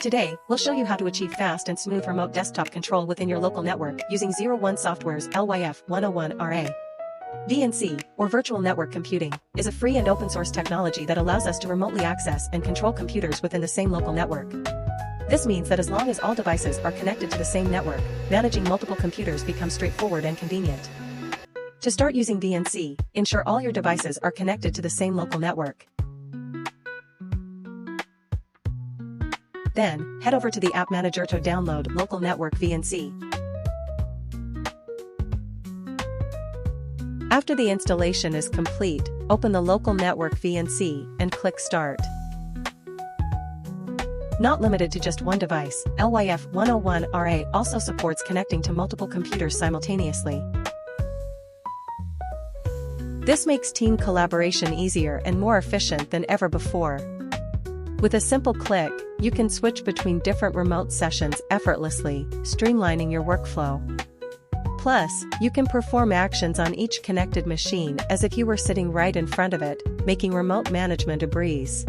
Today, we'll show you how to achieve fast and smooth remote desktop control within your local network using 01 Software's LYF 101RA. VNC, or Virtual Network Computing, is a free and open-source technology that allows us to remotely access and control computers within the same local network. This means that as long as all devices are connected to the same network, managing multiple computers becomes straightforward and convenient. To start using VNC, ensure all your devices are connected to the same local network. Then, head over to the App Manager to download Local Network VNC. After the installation is complete, open the Local Network VNC and click Start. Not limited to just one device, LYF 101RA also supports connecting to multiple computers simultaneously. This makes team collaboration easier and more efficient than ever before. With a simple click, you can switch between different remote sessions effortlessly, streamlining your workflow. Plus, you can perform actions on each connected machine as if you were sitting right in front of it, making remote management a breeze.